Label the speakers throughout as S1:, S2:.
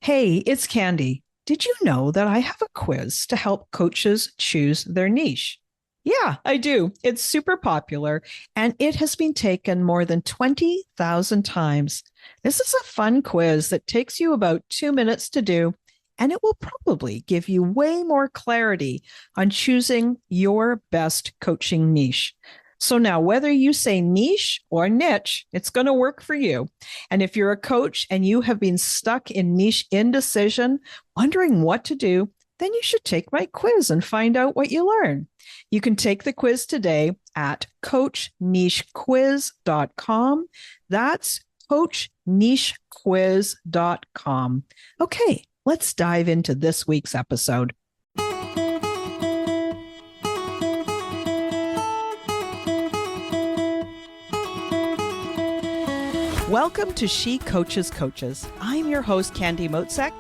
S1: Hey, it's Candy. Did you know that I have a quiz to help coaches choose their niche? Yeah, I do. It's super popular and it has been taken more than 20,000 times. This is a fun quiz that takes you about 2 minutes to do, and it will probably give you way more clarity on choosing your best coaching niche. So now, whether you say niche or niche, it's going to work for you. And if you're a coach and you have been stuck in niche indecision, wondering what to do, then you should take my quiz and find out what you learn. You can take the quiz today at coachnichequiz.com. That's coachnichequiz.com. Okay, let's dive into this week's episode. Welcome to She Coaches Coaches. I'm your host, Candy Motzek,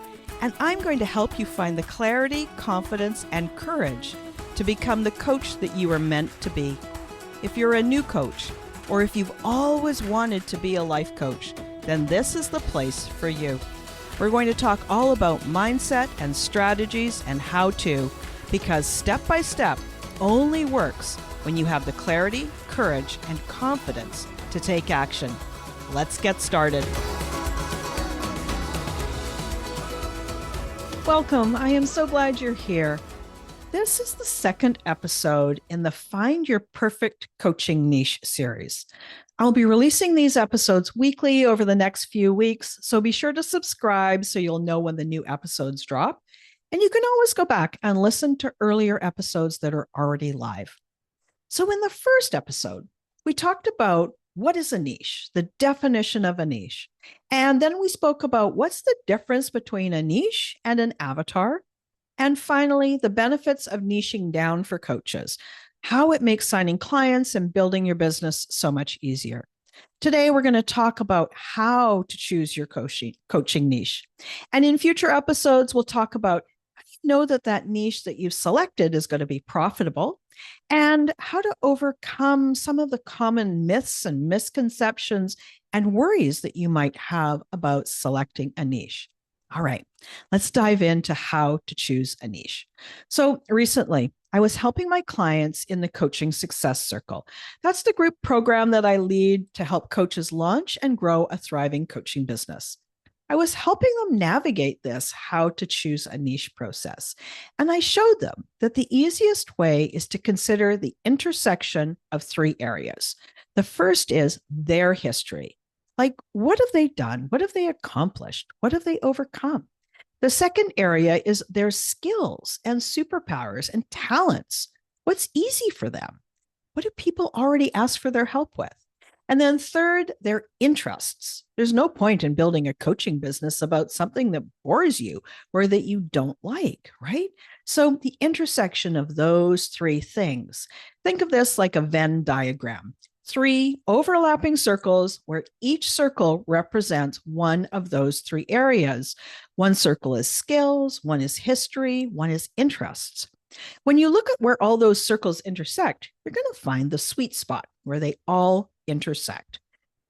S1: and I'm going to help you find the clarity, confidence, and courage to become the coach that you are meant to be. If you're a new coach, or if you've always wanted to be a life coach, then this is the place for you. We're going to talk all about mindset and strategies and how to, because step by step only works when you have the clarity, courage, and confidence to take action. Let's get started. Welcome. I am so glad you're here. This is the second episode in the Find Your Perfect Coaching Niche series. I'll be releasing these episodes weekly over the next few weeks, so be sure to subscribe so you'll know when the new episodes drop. And you can always go back and listen to earlier episodes that are already live. So in the first episode, we talked about what is a niche, the definition of a niche. And then we spoke about what's the difference between a niche and an avatar. And finally, the benefits of niching down for coaches, how it makes signing clients and building your business so much easier. Today, we're going to talk about how to choose your coaching niche. And in future episodes, we'll talk about how you know that niche that you've selected is going to be profitable, and how to overcome some of the common myths and misconceptions and worries that you might have about selecting a niche. All right, let's dive into how to choose a niche. So recently, I was helping my clients in the Coaching Success Circle. That's the group program that I lead to help coaches launch and grow a thriving coaching business. I was helping them navigate this how to choose a niche process. And I showed them that the easiest way is to consider the intersection of three areas. The first is their history. Like, what have they done? What have they accomplished? What have they overcome? The second area is their skills and superpowers and talents. What's easy for them? What do people already ask for their help with? And then third, their interests. There's no point in building a coaching business about something that bores you or that you don't like, right? So the intersection of those three things, think of this like a Venn diagram. Three overlapping circles where each circle represents one of those three areas. One circle is skills, one is history, one is interests. When you look at where all those circles intersect, you're going to find the sweet spot where they all intersect.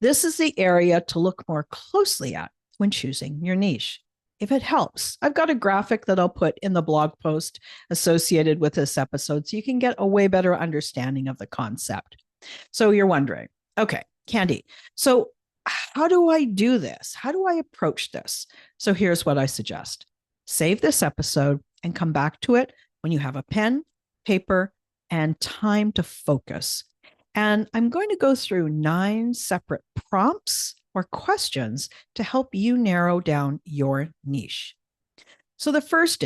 S1: This is the area to look more closely at when choosing your niche. If it helps, I've got a graphic that I'll put in the blog post associated with this episode so you can get a way better understanding of the concept. So you're wondering, okay, Candy, so how do I do this? How do I approach this? So here's what I suggest. Save this episode and come back to it when you have a pen, paper, and time to focus. And I'm going to go through 9 separate prompts or questions to help you narrow down your niche. So the first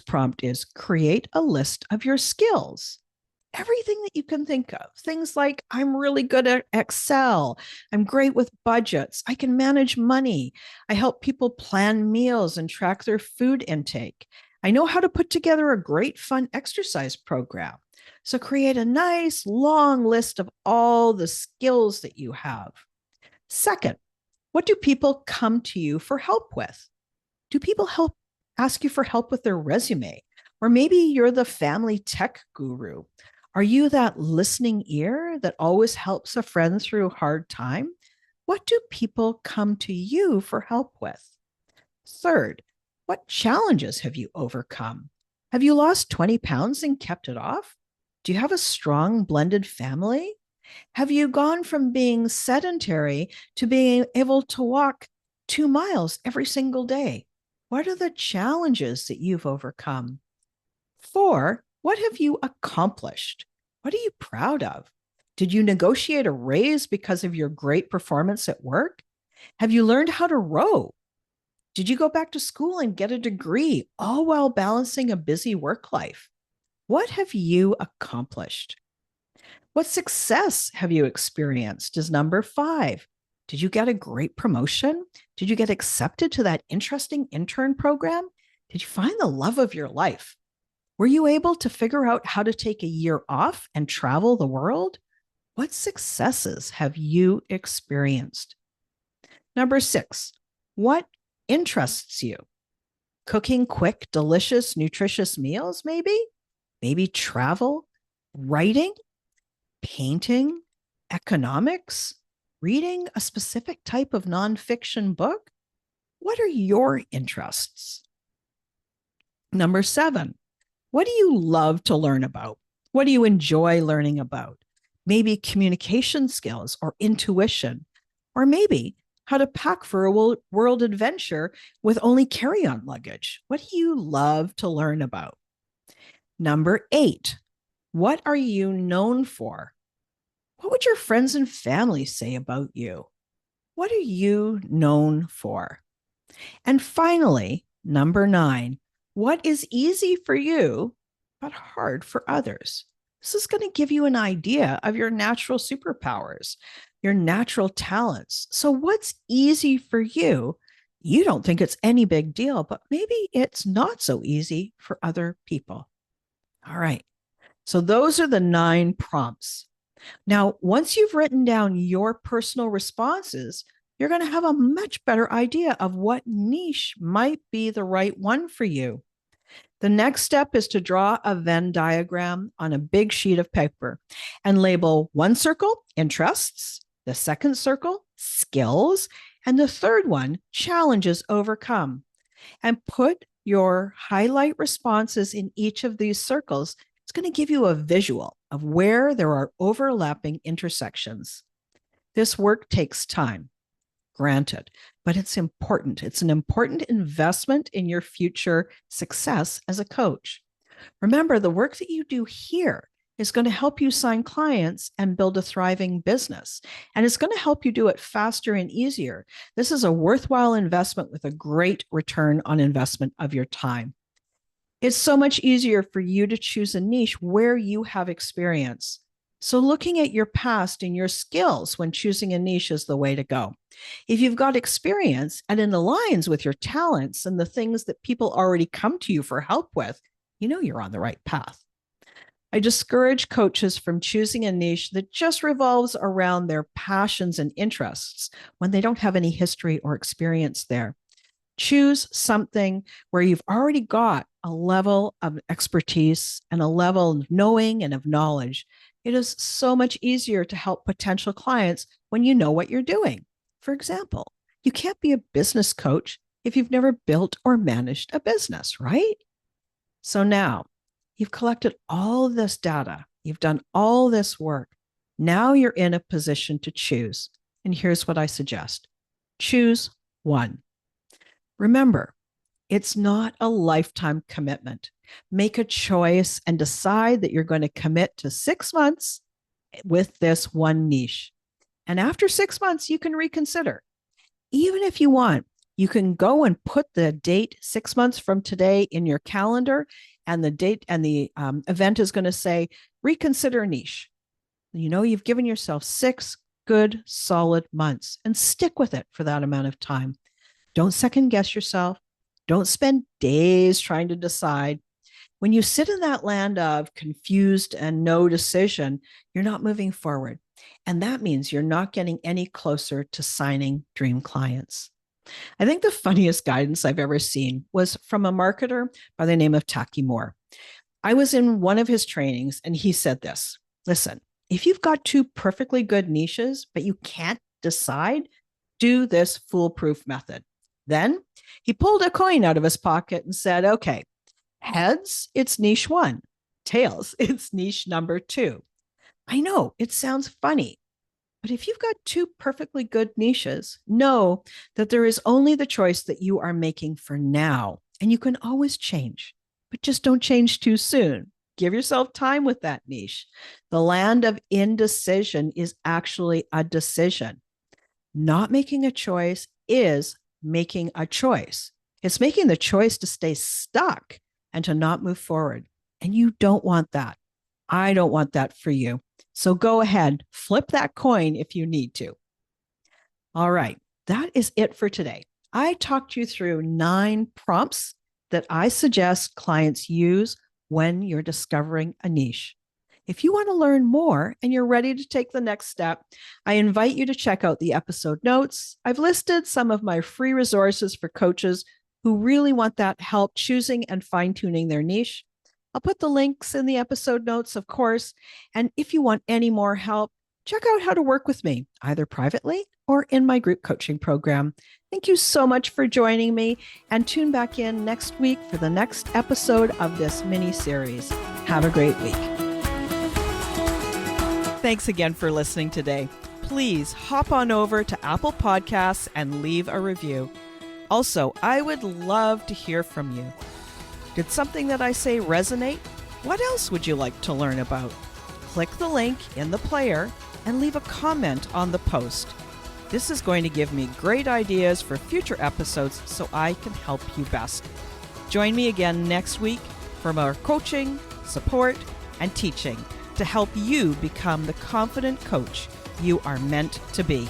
S1: prompt is create a list of your skills. Everything that you can think of. Things like, I'm really good at Excel. I'm great with budgets. I can manage money. I help people plan meals and track their food intake. I know how to put together a great fun exercise program. So create a nice long list of all the skills that you have. Second, what do people come to you for help with? Do people ask you for help with their resume? Or maybe you're the family tech guru. Are you that listening ear that always helps a friend through a hard time? What do people come to you for help with? Third, what challenges have you overcome? Have you lost 20 pounds and kept it off? Do you have a strong blended family? Have you gone from being sedentary to being able to walk 2 miles every single day? What are the challenges that you've overcome? Four, what have you accomplished? What are you proud of? Did you negotiate a raise because of your great performance at work? Have you learned how to row? Did you go back to school and get a degree, all while balancing a busy work life? What have you accomplished? What success have you experienced is number five. Did you get a great promotion? Did you get accepted to that interesting intern program? Did you find the love of your life? Were you able to figure out how to take a year off and travel the world? What successes have you experienced? Number six, what interests you? Cooking quick, delicious, nutritious meals, maybe? Maybe travel, writing, painting, economics, reading a specific type of nonfiction book? What are your interests? Number seven, what do you love to learn about? What do you enjoy learning about? Maybe communication skills or intuition, or maybe how to pack for a world adventure with only carry-on luggage. What do you love to learn about? Number eight, what are you known for? What would your friends and family say about you? What are you known for? And finally, number nine, what is easy for you, but hard for others? This is going to give you an idea of your natural superpowers, your natural talents. So, what's easy for you? You don't think it's any big deal, but maybe it's not so easy for other people. All right. So, those are the 9 prompts. Now, once you've written down your personal responses, you're going to have a much better idea of what niche might be the right one for you. The next step is to draw a Venn diagram on a big sheet of paper and label one circle, interests, the second circle, skills, and the third one, challenges overcome. And put your highlight responses in each of these circles. It's going to give you a visual of where there are overlapping intersections. This work takes time, granted, but it's important. It's an important investment in your future success as a coach. Remember, the work that you do here is going to help you sign clients and build a thriving business. And it's going to help you do it faster and easier. This is a worthwhile investment with a great return on investment of your time. It's so much easier for you to choose a niche where you have experience. So looking at your past and your skills when choosing a niche is the way to go. If you've got experience and it aligns with your talents and the things that people already come to you for help with, you know you're on the right path. I discourage coaches from choosing a niche that just revolves around their passions and interests when they don't have any history or experience there. Choose something where you've already got a level of expertise and a level of knowing and of knowledge. It is so much easier to help potential clients when you know what you're doing. For example, you can't be a business coach if you've never built or managed a business, right? So now you've collected all this data. You've done all this work. Now you're in a position to choose. And here's what I suggest. Choose one. Remember, it's not a lifetime commitment. Make a choice and decide that you're going to commit to 6 months with this one niche. And after 6 months, you can reconsider. Even if you want, you can go and put the date 6 months from today in your calendar, and the date and the event is going to say, reconsider niche. You know, you've given yourself 6 good, solid months, and stick with it for that amount of time. Don't second guess yourself. Don't spend days trying to decide. When you sit in that land of confused and no decision, you're not moving forward. And that means you're not getting any closer to signing dream clients. I think the funniest guidance I've ever seen was from a marketer by the name of Taki Moore. I was in one of his trainings and he said this, listen, if you've got 2 perfectly good niches, but you can't decide, do this foolproof method. Then he pulled a coin out of his pocket and said, okay, heads, it's niche 1. Tails, it's niche number 2. I know it sounds funny, but if you've got 2 perfectly good niches, know that there is only the choice that you are making for now, and you can always change, but just don't change too soon. Give yourself time with that niche. The land of indecision is actually a decision. Not making a choice is making a choice. It's making the choice to stay stuck and to not move forward. And you don't want that. I don't want that for you. So go ahead, flip that coin if you need to. All right, that is it for today. I talked you through 9 prompts that I suggest clients use when you're discovering a niche. If you want to learn more and you're ready to take the next step, I invite you to check out the episode notes. I've listed some of my free resources for coaches who really want that help choosing and fine-tuning their niche. I'll put the links in the episode notes, of course. And if you want any more help, check out how to work with me, either privately or in my group coaching program. Thank you so much for joining me, and tune back in next week for the next episode of this mini series. Have a great week. Thanks again for listening today. Please hop on over to Apple Podcasts and leave a review. Also, I would love to hear from you. Did something that I say resonate? What else would you like to learn about? Click the link in the player and leave a comment on the post. This is going to give me great ideas for future episodes so I can help you best. Join me again next week for more coaching, support, and teaching to help you become the confident coach you are meant to be.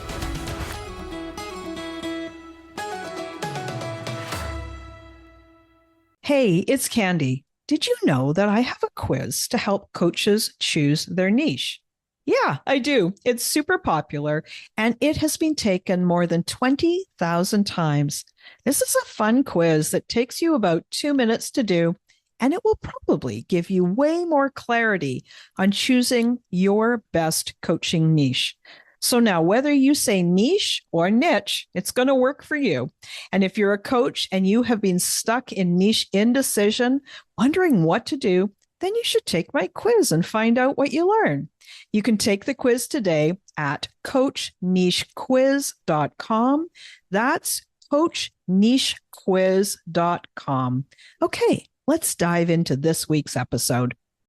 S1: Hey, it's Candy. Did you know that I have a quiz to help coaches choose their niche? Yeah, I do. It's super popular, and it has been taken more than 20,000 times. This is a fun quiz that takes you about 2 minutes to do, and it will probably give you way more clarity on choosing your best coaching niche. So now, whether you say niche or niche, it's going to work for you. And if you're a coach and you have been stuck in niche indecision, wondering what to do, then you should take my quiz and find out what you learn. You can take the quiz today at coachnichequiz.com. That's coachnichequiz.com. Okay, let's dive into this week's episode.